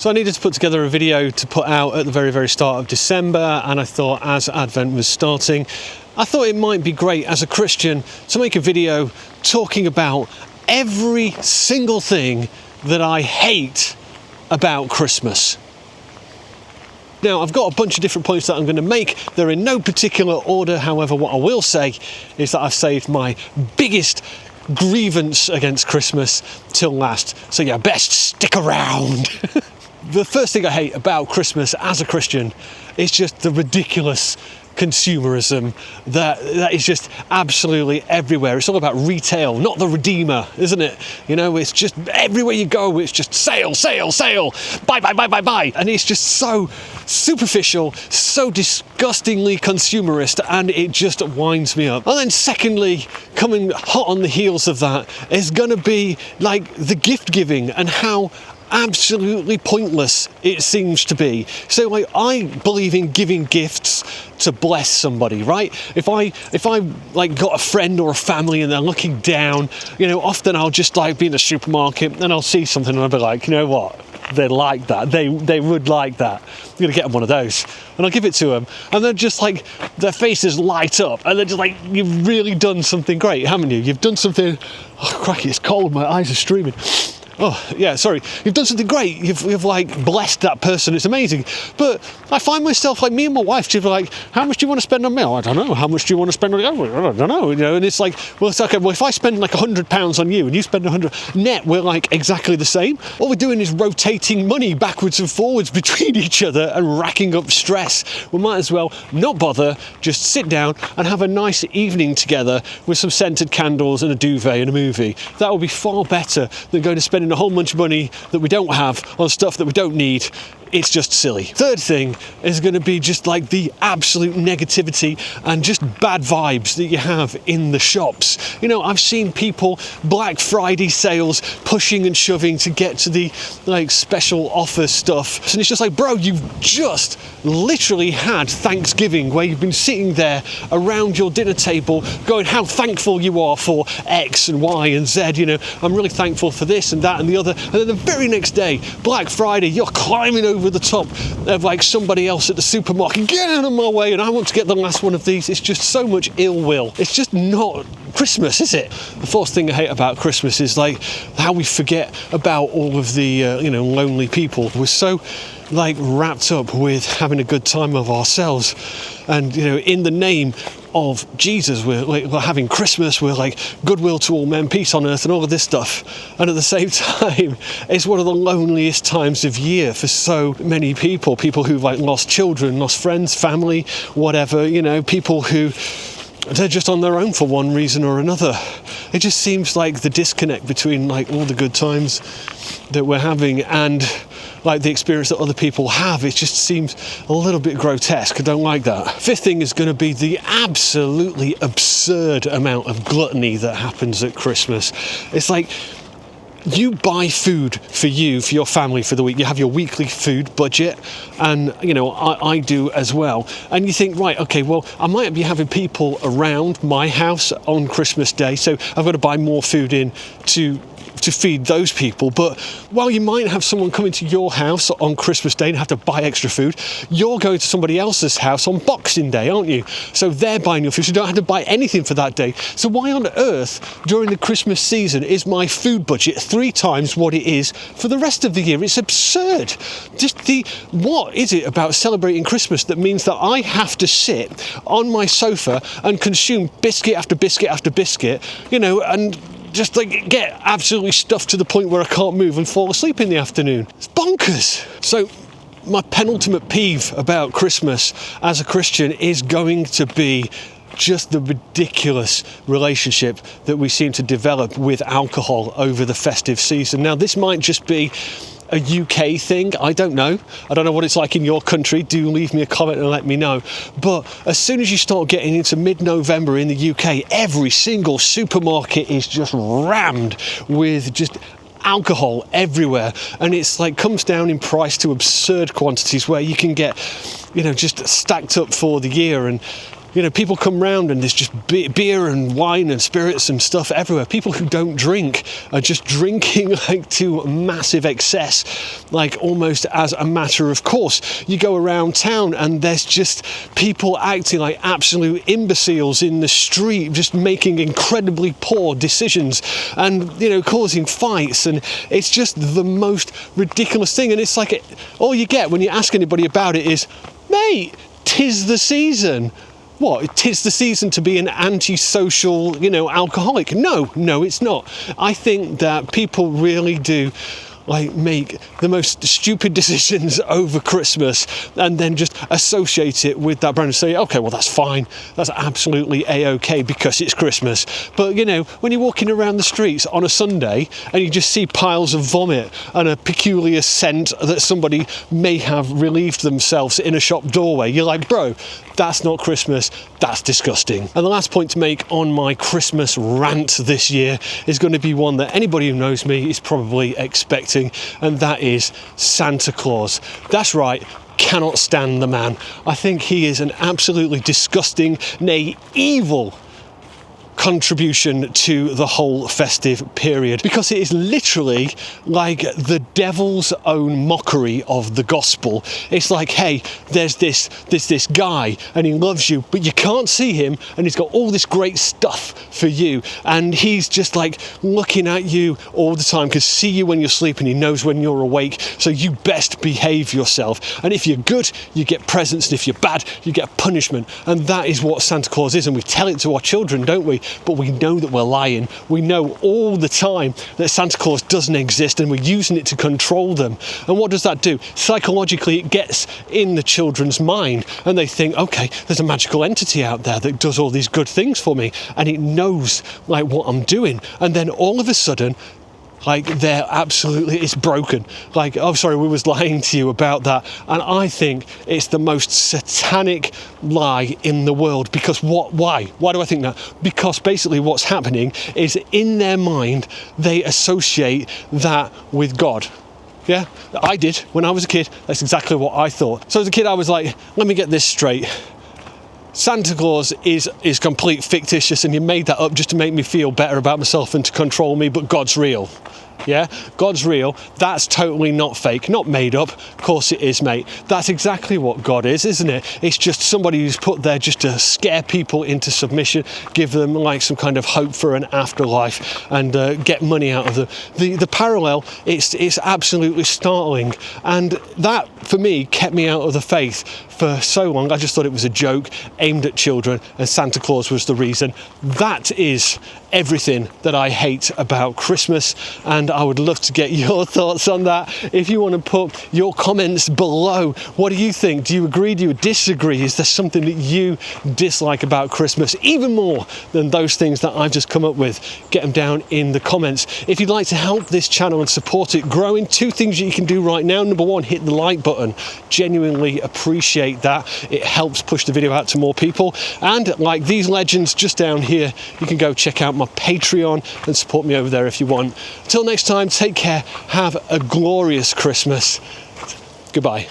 So I needed to put together a video to put out at the very start of December, and I thought as Advent was starting, I thought it might be great as a Christian to make a video talking about every single thing that I hate about Christmas. Now, I've got a bunch of different points that I'm going to make. They're in no particular order. However, what I will say is that I've saved my biggest grievance against Christmas till last. So yeah, best stick around. The first thing I hate about Christmas as a Christian is just the ridiculous consumerism that is just absolutely everywhere. It's all about retail, not the Redeemer, isn't it? You know, it's just everywhere you go, it's just sale, sale, sale, buy, buy, buy, buy, buy. And it's just so superficial, so disgustingly consumerist, and it just winds me up. And then secondly, coming hot on the heels of that is going to be like the gift giving and how absolutely pointless it seems to be. So like, I believe in giving gifts to bless somebody, right? If I like got a friend or a family and they're looking down, you know, often I'll just like be in the supermarket and I'll see something and I'll be like, you know what, they like that, they would like that, I'm gonna get them one of those, and I'll give it to them, and they're just like, their faces light up and they're just like, you've really done something great, haven't you? You've done something, oh crikey, it's cold, my eyes are streaming. Oh, yeah, sorry. You've done something great. You've like blessed that person. It's amazing. But I find myself, like me and my wife, she'd be like, how much do you want to spend on me? Oh, I don't know. How much do you want to spend on me? I don't know. You know, and it's like, well, it's okay. Well, if I spend like £100 on you and you spend 100 net, we're like exactly the same. All we're doing is rotating money backwards and forwards between each other and racking up stress. We might as well not bother, just sit down and have a nice evening together with some scented candles and a duvet and a movie. That would be far better than going to spending a whole bunch of money that we don't have on stuff that we don't need. It's just silly. Third thing is going to be just like the absolute negativity and just bad vibes that you have in the shops. You know, I've seen people Black Friday sales pushing and shoving to get to the like special offer stuff, and it's just like, bro, you've just literally had Thanksgiving where you've been sitting there around your dinner table going how thankful you are for X and Y and Z. You know, I'm really thankful for this and that and the other, and then the very next day, Black Friday, you're climbing over the top of like somebody else at the supermarket, get out of my way, and I want to get the last one of these. It's just so much ill will. It's just not Christmas, is it? The fourth thing I hate about Christmas is like how we forget about all of the you know, lonely people. We're so like wrapped up with having a good time of ourselves, and you know, in the name of Jesus, we're having Christmas, we're like goodwill to all men, peace on earth, and all of this stuff, and at the same time it's one of the loneliest times of year for so many people who've like lost children, lost friends, family, whatever, you know, people who they're just on their own for one reason or another. It just seems like the disconnect between like all the good times that we're having and like the experience that other people have, it just seems a little bit grotesque. I don't like that. Fifth thing is going to be the absolutely absurd amount of gluttony that happens at Christmas. It's like, you buy food for you, for your family for the week. You have your weekly food budget, and you know, I do as well. And you think, right, okay, well, I might be having people around my house on Christmas Day, so I've got to buy more food in to feed those people. But while you might have someone coming to your house on Christmas Day and have to buy extra food, you're going to somebody else's house on Boxing Day, aren't you? So they're buying your food, so you don't have to buy anything for that day. So why on earth during the Christmas season is my food budget 3 times what it is for the rest of the year? It's absurd. What is it about celebrating Christmas that means that I have to sit on my sofa and consume biscuit after biscuit after biscuit, you know, and just like get absolutely stuffed to the point where I can't move and fall asleep in the afternoon? It's bonkers. So my penultimate peeve about Christmas as a Christian is going to be just the ridiculous relationship that we seem to develop with alcohol over the festive season. Now, this might just be a UK thing, I don't know. I don't know what it's like in your country. Do leave me a comment and let me know. But as soon as you start getting into mid-November in the UK, every single supermarket is just rammed with just alcohol everywhere, and it's like comes down in price to absurd quantities where you can get, you know, just stacked up for the year. And You know, people come round and there's just beer and wine and spirits and stuff everywhere. People who don't drink are just drinking like to massive excess, like almost as a matter of course. You go around town and there's just people acting like absolute imbeciles in the street, just making incredibly poor decisions and, you know, causing fights. And it's just the most ridiculous thing. And it's like all you get when you ask anybody about it is, mate, 'tis the season. What, 'tis the season to be an antisocial, you know, alcoholic? No, it's not. I think that people really do like make the most stupid decisions over Christmas and then just associate it with that brand and say, okay, well, that's fine. That's absolutely A-okay because it's Christmas. But, you know, when you're walking around the streets on a Sunday and you just see piles of vomit and a peculiar scent that somebody may have relieved themselves in a shop doorway, you're like, bro, that's not Christmas. That's disgusting. And the last point to make on my Christmas rant this year is going to be one that anybody who knows me is probably expecting, and that is Santa Claus. That's right, cannot stand the man. I think he is an absolutely disgusting, nay, evil contribution to the whole festive period, because it is literally like the devil's own mockery of the gospel. It's like, hey, there's this guy and he loves you, but you can't see him, and he's got all this great stuff for you, and he's just like looking at you all the time, can see you when you're sleeping, he knows when you're awake, so you best behave yourself. And if you're good, you get presents, and if you're bad, you get punishment. And that is what Santa Claus is, and we tell it to our children, don't we? But we know that we're lying. We know all the time that Santa Claus doesn't exist, and we're using it to control them. And what does that do? Psychologically, it gets in the children's mind, and they think, okay, there's a magical entity out there that does all these good things for me, and it knows like what I'm doing. And then all of a sudden, like, they're absolutely, it's broken. Like, oh, sorry, we was lying to you about that. And I think it's the most satanic lie in the world. Because why do I think that? Because basically what's happening is in their mind, they associate that with God. Yeah, I did when I was a kid. That's exactly what I thought. So as a kid, I was like, let me get this straight. Santa Claus is complete fictitious, and you made that up just to make me feel better about myself and to control me, but God's real. Yeah, God's real. That's totally not fake, not made up. Of course it is, mate. That's exactly what God is, isn't it? It's just somebody who's put there just to scare people into submission, give them like some kind of hope for an afterlife, and get money out of them. The parallel, it's absolutely startling, and that for me kept me out of the faith for so long. I just thought it was a joke aimed at children, and Santa Claus was the reason. That is everything that I hate about Christmas, and I would love to get your thoughts on that. If you want to put your comments below, what do you think? Do you agree? Do you disagree? Is there something that you dislike about Christmas even more than those things that I've just come up with? Get them down in the comments. If you'd like to help this channel and support it growing, 2 things that you can do right now. Number 1, hit the like button. Genuinely appreciate that. It helps push the video out to more people. And like these legends just down here, you can go check out my Patreon and support me over there if you want. Until next time, take care, have a glorious Christmas. Goodbye.